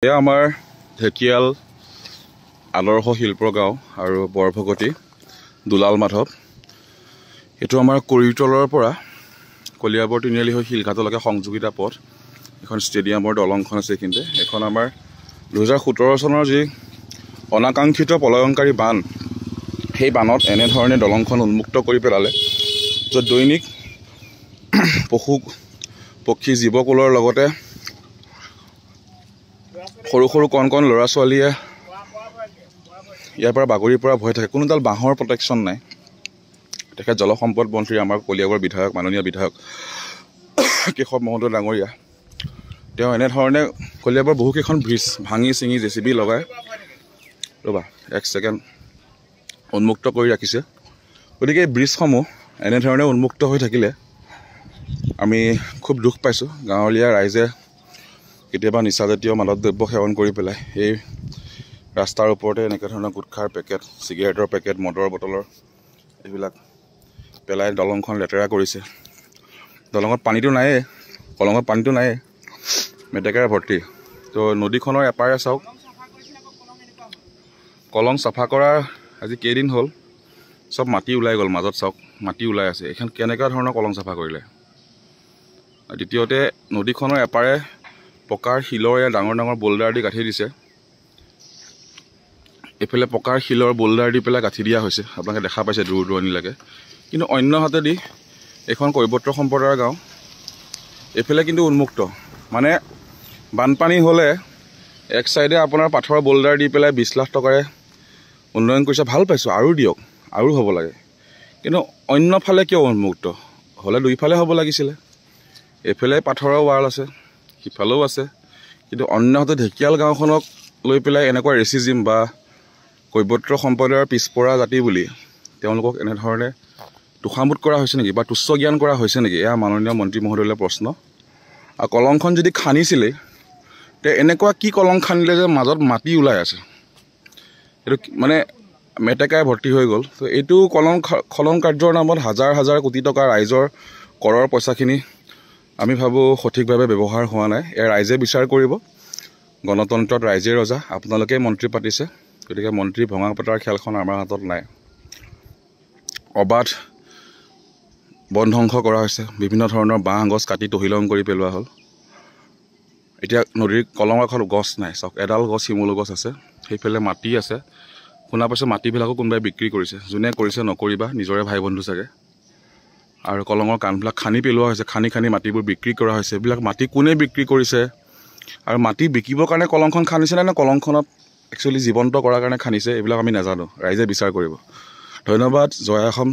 এয়া আমাৰ ঢেকিয়াল আদৰ্শ শিল্প গাঁও আৰু বৰভগতি দুলাল মাধৱ। এইটো আমাৰ কৰিতলৰ পৰা কলিয়াবৰ তিনিআলি হৈ শিলঘাটলৈকে সংযোগিতা পথ। এখন ষ্টেডিয়ামৰ দলংখন আছে এইখিনিতে। এখন আমাৰ 2017 চনৰ যি অনাকাংক্ষিত প্ৰলয়ংকাৰী বান, সেই বানত এনেধৰণে দলংখন উন্মুক্ত কৰি পেলালে, য'ত দৈনিক পশু পক্ষী জীৱকুলৰ লগতে সৰু সৰু কণ কণ ল'ৰা ছোৱালীয়ে ইয়াৰ পৰা বাগৰিৰ পৰা ভয় থাকে। কোনোডাল বাঁহৰ প্ৰটেকশ্যন নাই। তেখেত জলসম্পদ মন্ত্ৰী আমাৰ কলিয়াবৰ বিধায়ক, মাননীয় বিধায়ক কেশৱ মহন্ত ডাঙৰীয়া, তেওঁ এনেধৰণে কলিয়াবৰ বহুকেইখন ব্ৰিজ ভাঙি চিঙি JCB লগাই ৰ'বা 1 ছেকেণ্ড উন্মুক্ত কৰি ৰাখিছে। গতিকে এই ব্ৰিজসমূহ এনেধৰণে উন্মুক্ত হৈ থাকিলে আমি খুব দুখ পাইছোঁ। গাঁৱলীয়া ৰাইজে কেতিয়াবা নিচাজাতীয় মাদক দ্ৰব্য সেৱন কৰি পেলাই এই ৰাস্তাৰ ওপৰতে এনেকৈ ধৰণৰ গুটখাৰ পেকেট, চিগাৰেটৰ পেকেট, মদৰ বটলৰ এইবিলাক পেলাই দলংখন লেতেৰা কৰিছে। দলঙত পানীটো নায়েই, কলঙত পানীটো নায়েই, মেটেকাৰে ভৰ্তি। তো নদীখনৰ এপাৰে চাওক, কলং চাফা কৰাৰ আজি কেইদিন হ'ল, চব মাটি ওলাই গ'ল। মাজত চাওক মাটি ওলাই আছে। এইখন কেনেকুৱা ধৰণৰ কলং চাফা কৰিলে। দ্বিতীয়তে নদীখনৰ এপাৰে পকাৰ শিলৰে ডাঙৰ ডাঙৰ বোল্ডাৰ দি গাঁঠি দিছে। এইফালে পকাৰ শিলৰ বোল্ডাৰ দি পেলাই গাঁঠি দিয়া হৈছে, আপোনালোকে দেখা পাইছে দূৰ দূৰণিলৈকে। কিন্তু অন্য হাতেদি এইখন কৈবত্ৰ সম্প্ৰদায়ৰ গাঁও, এইফালে কিন্তু উন্মুক্ত। মানে বানপানী হ'লে এক চাইডে আপোনাৰ পাথৰৰ বোল্ডাৰ দি পেলাই 20 লাখ টকাৰে উন্নয়ন কৰিছে, ভাল পাইছোঁ, আৰু দিয়ক, আৰু হ'ব লাগে। কিন্তু অন্যফালে কিয় উন্মুক্ত হ'লে? দুইফালে হ'ব লাগিছিলে। এইফালে পাথৰৰ ৱাল আছে, সিফালেও আছে, কিন্তু অন্যহাতে ঢেকিয়াল গাঁওখনক লৈ পেলাই এনেকুৱা ৰেচিজিম বা কৈবত্ৰ সম্প্ৰদায়ৰ পিছপৰা জাতি বুলি তেওঁলোকক এনেধৰণে তোষামোদ কৰা হৈছে নেকি, বা তুচ্ছ জ্ঞান কৰা হৈছে নেকি? এয়া মাননীয় মন্ত্ৰী মহোদয়লৈ প্ৰশ্ন। আৰু কলংখন যদি খান্দিছিলে, তে এনেকুৱা কি কলং খান্দিলে যে মাজত মাটি ওলাই আছে? এইটো মানে মেটেকাই ভৰ্তি হৈ গ'ল। তো এইটো খনন কাৰ্যৰ নামত হাজাৰ হাজাৰ কোটি টকা ৰাইজৰ কৰৰ পইচাখিনি আমি ভাবোঁ সঠিকভাৱে ব্যৱহাৰ হোৱা নাই। এয়া ৰাইজে বিচাৰ কৰিব। গণতন্ত্ৰত ৰাইজে ৰজা। আপোনালোকে মন্ত্ৰী পাতিছে, গতিকে মন্ত্ৰী ভঙা পতাৰ খেলখন আমাৰ হাতত নাই। অবাধ বন ধ্বংস কৰা হৈছে, বিভিন্ন ধৰণৰ বাঁহ গছ কাটি তহিলং কৰি পেলোৱা হ'ল। এতিয়া নদীৰ কলঙৰ এখন গছ নাই, চাওক এডাল গছ শিমলু গছ আছে। সেইফালে মাটি আছে, শুনা পাইছোঁ মাটিবিলাকো কোনোবাই বিক্ৰী কৰিছে। যোনে কৰিছে নকৰিবা, নিজৰে ভাই বন্ধু চাগে। আৰু কলঙৰ কাণবিলাক খান্দি পেলোৱা হৈছে, খান্দি খান্দি মাটিবোৰ বিক্ৰী কৰা হৈছে। এইবিলাক মাটি কোনে বিক্ৰী কৰিছে, আৰু মাটি বিকিবৰ কাৰণে কলংখন খান্দিছেনে নে কলংখনত একচুৱেলি জীৱন্ত কৰাৰ কাৰণে খান্দিছে, এইবিলাক আমি নাজানো। ৰাইজে বিচাৰ কৰিব। ধন্যবাদ। জয় অসম।